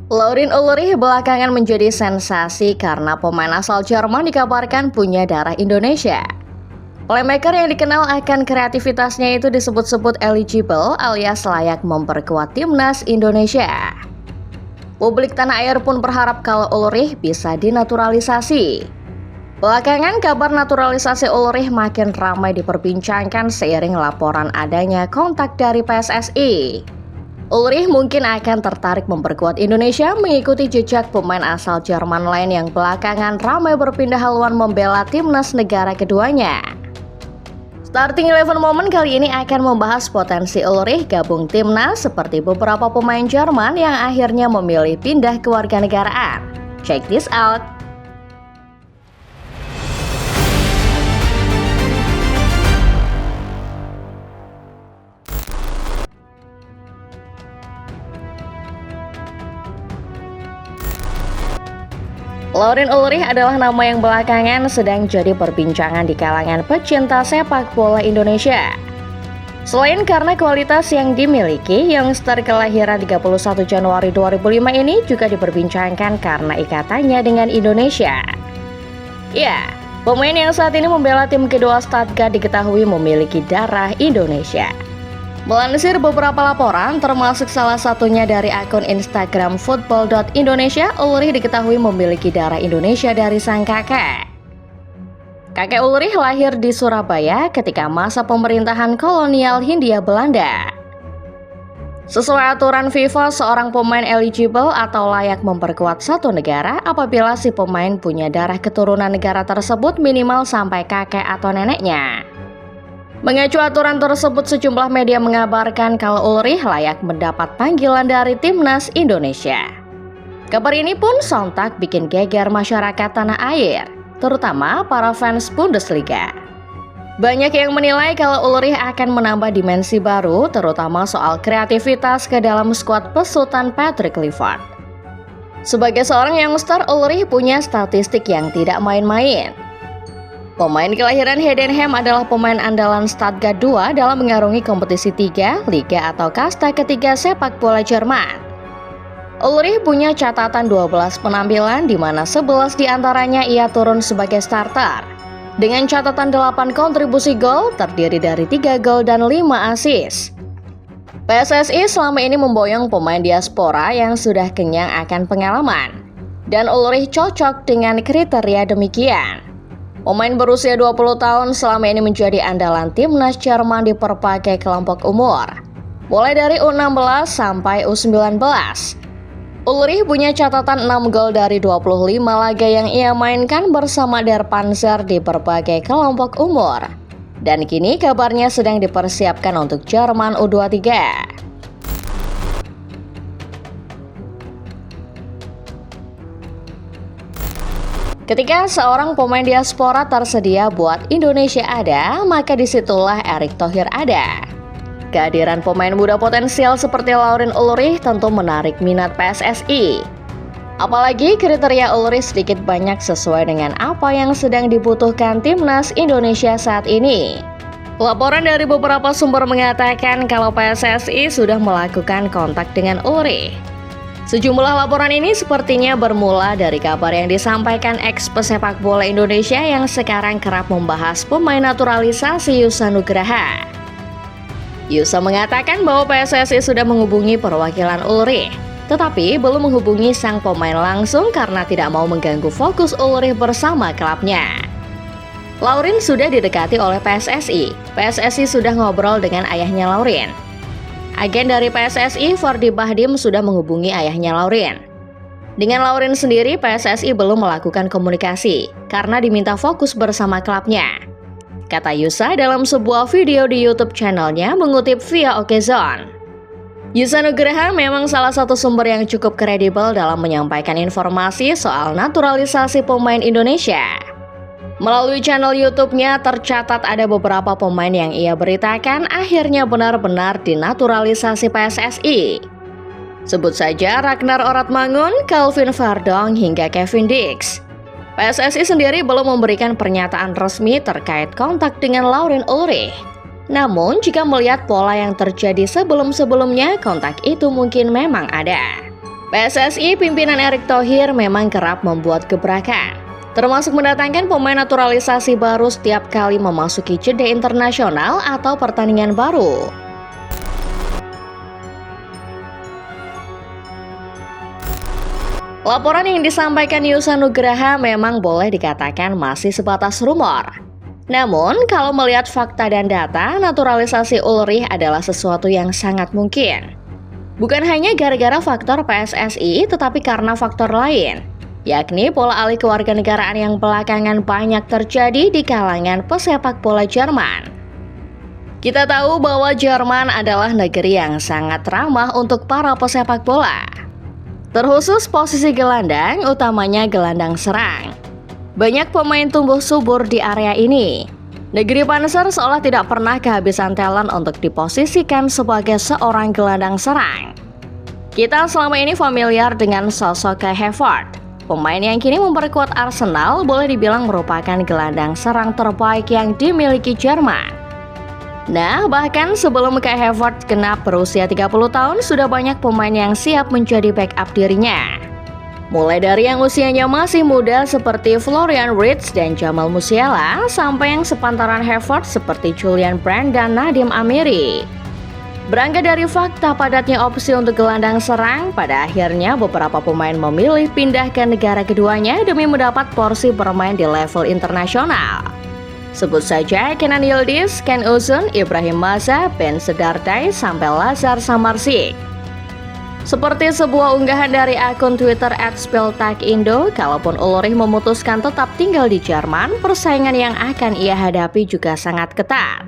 Laurin Ulrich belakangan menjadi sensasi karena pemain asal Jerman dikabarkan punya darah Indonesia. Playmaker yang dikenal akan kreativitasnya itu disebut-sebut eligible alias layak memperkuat timnas Indonesia. Publik tanah air pun berharap kalau Ulrich bisa dinaturalisasi. Belakangan kabar naturalisasi Ulrich makin ramai diperbincangkan seiring laporan adanya kontak dari PSSI. Ulrich mungkin akan tertarik memperkuat Indonesia mengikuti jejak pemain asal Jerman lain yang belakangan ramai berpindah haluan membela timnas negara keduanya. Starting 11 Moment kali ini akan membahas potensi Ulrich gabung timnas seperti beberapa pemain Jerman yang akhirnya memilih pindah kewarganegaraan. Check this out! Laurin Ulrich adalah nama yang belakangan sedang jadi perbincangan di kalangan pecinta sepak bola Indonesia. Selain karena kualitas yang dimiliki, youngster kelahiran 31 Januari 2005 ini juga diperbincangkan karena ikatannya dengan Indonesia. Ya, pemain yang saat ini membela tim kedua Stuttgart diketahui memiliki darah Indonesia. Melansir beberapa laporan, termasuk salah satunya dari akun Instagram football.indonesia, Ulrich diketahui memiliki darah Indonesia dari sang kakek. Kakek Ulrich lahir di Surabaya ketika masa pemerintahan kolonial Hindia Belanda. Sesuai aturan FIFA, seorang pemain eligible atau layak memperkuat satu negara apabila si pemain punya darah keturunan negara tersebut minimal sampai kakek atau neneknya. Mengacu aturan tersebut, sejumlah media mengabarkan kalau Ulrich layak mendapat panggilan dari timnas Indonesia. Kabar ini pun sontak bikin geger masyarakat tanah air, terutama para fans Bundesliga. Banyak yang menilai kalau Ulrich akan menambah dimensi baru, terutama soal kreativitas ke dalam skuad pesutan Patrick Kluivert. Sebagai seorang youngster, Ulrich punya statistik yang tidak main-main. Pemain kelahiran Heidenheim adalah pemain andalan Stuttgart 2 dalam mengarungi kompetisi 3, liga atau kasta ketiga sepak bola Jerman. Ulrich punya catatan 12 penampilan di mana 11 diantaranya ia turun sebagai starter. Dengan catatan 8 kontribusi gol terdiri dari 3 gol dan 5 assist. PSSI selama ini memboyong pemain diaspora yang sudah kenyang akan pengalaman. Dan Ulrich cocok dengan kriteria demikian. Pemain berusia 20 tahun selama ini menjadi andalan timnas Jerman di berbagai kelompok umur, mulai dari U16 sampai U19. Ulrich punya catatan 6 gol dari 25 laga yang ia mainkan bersama Der Panzer di berbagai kelompok umur. Dan kini kabarnya sedang dipersiapkan untuk Jerman U23. Ketika seorang pemain diaspora tersedia buat Indonesia ada, maka disitulah Erick Thohir ada. Kehadiran pemain muda potensial seperti Laurin Ulrich tentu menarik minat PSSI. Apalagi kriteria Ulrich sedikit banyak sesuai dengan apa yang sedang dibutuhkan timnas Indonesia saat ini. Laporan dari beberapa sumber mengatakan kalau PSSI sudah melakukan kontak dengan Ulrich. Sejumlah laporan ini sepertinya bermula dari kabar yang disampaikan ex-pesepak bola Indonesia yang sekarang kerap membahas pemain naturalisasi Yusa Nugraha. Yusa mengatakan bahwa PSSI sudah menghubungi perwakilan Ulrich, tetapi belum menghubungi sang pemain langsung karena tidak mau mengganggu fokus Ulrich bersama klubnya. Laurin sudah didekati oleh PSSI. PSSI sudah ngobrol dengan ayahnya Laurin. Agen dari PSSI, Fardi Bahdim, sudah menghubungi ayahnya Laurin. Dengan Laurin sendiri, PSSI belum melakukan komunikasi karena diminta fokus bersama klubnya, kata Yusa dalam sebuah video di YouTube channelnya mengutip via Okezone. Yusa Nugraha memang salah satu sumber yang cukup kredibel dalam menyampaikan informasi soal naturalisasi pemain Indonesia. Melalui channel YouTube-nya tercatat ada beberapa pemain yang ia beritakan akhirnya benar-benar dinaturalisasi PSSI. Sebut saja Ragnar Oratmangun, Calvin Verdong, hingga Kevin Dix. PSSI sendiri belum memberikan pernyataan resmi terkait kontak dengan Laurin Ulrich. Namun, jika melihat pola yang terjadi sebelum-sebelumnya, kontak itu mungkin memang ada. PSSI pimpinan Erick Thohir memang kerap membuat gebrakan, termasuk mendatangkan pemain naturalisasi baru setiap kali memasuki jeda internasional atau pertandingan baru. Laporan yang disampaikan Yusa Nugraha memang boleh dikatakan masih sebatas rumor. Namun, kalau melihat fakta dan data, naturalisasi Ulrich adalah sesuatu yang sangat mungkin. Bukan hanya gara-gara faktor PSSI, tetapi karena faktor lain, yakni pola alih kewarganegaraan yang belakangan banyak terjadi di kalangan pesepak bola Jerman. Kita tahu bahwa Jerman adalah negeri yang sangat ramah untuk para pesepak bola. Terkhusus posisi gelandang, utamanya gelandang serang. Banyak pemain tumbuh subur di area ini. Negeri Panzer seolah tidak pernah kehabisan talent untuk diposisikan sebagai seorang gelandang serang. Kita selama ini familiar dengan sosok Kai Havertz, pemain yang kini memperkuat Arsenal, boleh dibilang merupakan gelandang serang terbaik yang dimiliki Jerman. Nah, bahkan sebelum Kai Havertz genap berusia 30 tahun, sudah banyak pemain yang siap menjadi backup dirinya. Mulai dari yang usianya masih muda seperti Florian Wirtz dan Jamal Musiala, sampai yang sepantaran Havertz seperti Julian Brandt dan Nadim Amiri. Berangkat dari fakta padatnya opsi untuk gelandang serang, pada akhirnya beberapa pemain memilih pindah ke negara keduanya demi mendapat porsi bermain di level internasional. Sebut saja Kenan Yildiz, Ken Uzun, Ibrahim Maza, Ben Sedarday, sampai Lazar Samarsik. Seperti sebuah unggahan dari akun Twitter @speltakindo, kalaupun Ulrich memutuskan tetap tinggal di Jerman, persaingan yang akan ia hadapi juga sangat ketat.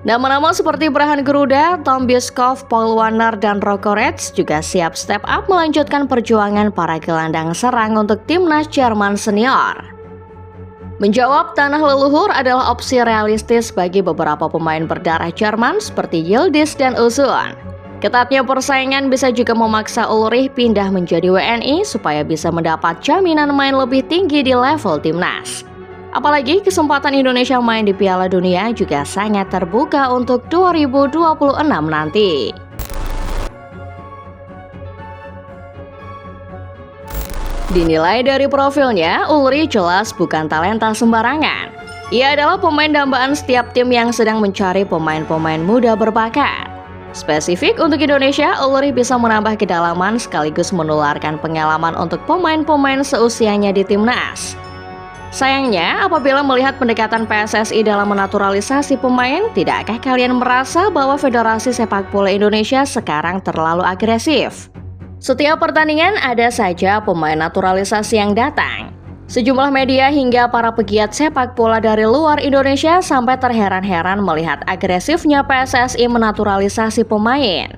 Nama-nama seperti Brahan Garuda, Tom Biskov, Paul Warner, dan Rocco Reitz juga siap step up melanjutkan perjuangan para gelandang serang untuk timnas Jerman senior. Menjawab tanah leluhur adalah opsi realistis bagi beberapa pemain berdarah Jerman seperti Yildiz dan Uzun. Ketatnya persaingan bisa juga memaksa Ulrich pindah menjadi WNI supaya bisa mendapat jaminan main lebih tinggi di level timnas. Apalagi kesempatan Indonesia main di Piala Dunia juga sangat terbuka untuk 2026 nanti. Dinilai dari profilnya, Ulrich jelas bukan talenta sembarangan. Ia adalah pemain dambaan setiap tim yang sedang mencari pemain-pemain muda berbakat. Spesifik untuk Indonesia, Ulrich bisa menambah kedalaman sekaligus menularkan pengalaman untuk pemain-pemain seusianya di timnas. Sayangnya, apabila melihat pendekatan PSSI dalam menaturalisasi pemain, tidakkah kalian merasa bahwa Federasi Sepak Bola Indonesia sekarang terlalu agresif? Setiap pertandingan ada saja pemain naturalisasi yang datang. Sejumlah media hingga para pegiat sepak bola dari luar Indonesia sampai terheran-heran melihat agresifnya PSSI menaturalisasi pemain.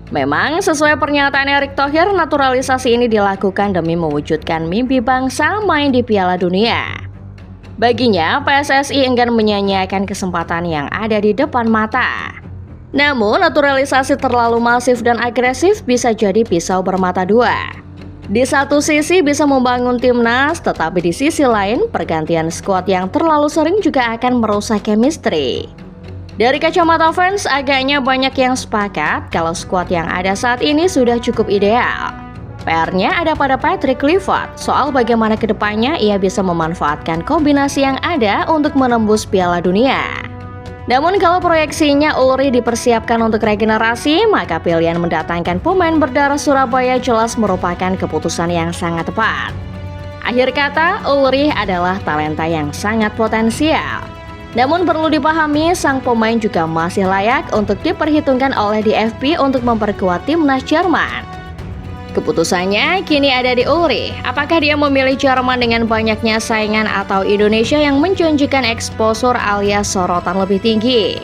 Memang sesuai pernyataan Erick Thohir, naturalisasi ini dilakukan demi mewujudkan mimpi bangsa main di Piala Dunia. Baginya, PSSI enggan menyanyiakan kesempatan yang ada di depan mata. Namun, naturalisasi terlalu masif dan agresif bisa jadi pisau bermata dua. Di satu sisi bisa membangun timnas, tetapi di sisi lain pergantian skuad yang terlalu sering juga akan merusak chemistry. Dari kacamata fans, agaknya banyak yang sepakat kalau skuad yang ada saat ini sudah cukup ideal. PR-nya ada pada Patrick Kluivert soal bagaimana kedepannya ia bisa memanfaatkan kombinasi yang ada untuk menembus Piala Dunia. Namun kalau proyeksinya Ulrich dipersiapkan untuk regenerasi, maka pilihan mendatangkan pemain berdarah Surabaya jelas merupakan keputusan yang sangat tepat. Akhir kata, Ulrich adalah talenta yang sangat potensial. Namun perlu dipahami, sang pemain juga masih layak untuk diperhitungkan oleh DFB untuk memperkuat timnas Jerman. Keputusannya kini ada di Ulrich. Apakah dia memilih Jerman dengan banyaknya saingan atau Indonesia yang menjanjikan exposure alias sorotan lebih tinggi?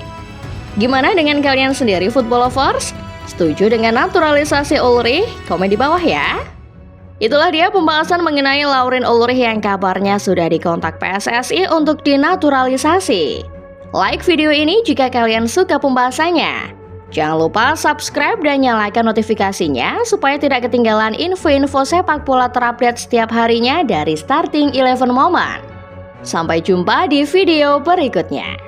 Gimana dengan kalian sendiri football lovers? Setuju dengan naturalisasi Ulrich? Komen di bawah ya. Itulah dia pembahasan mengenai Laurien Ulrich yang kabarnya sudah dikontak PSSI untuk dinaturalisasi. Like video ini jika kalian suka pembahasannya. Jangan lupa subscribe dan nyalakan notifikasinya supaya tidak ketinggalan info-info sepak bola terupdate setiap harinya dari Starting 11 Moment. Sampai jumpa di video berikutnya.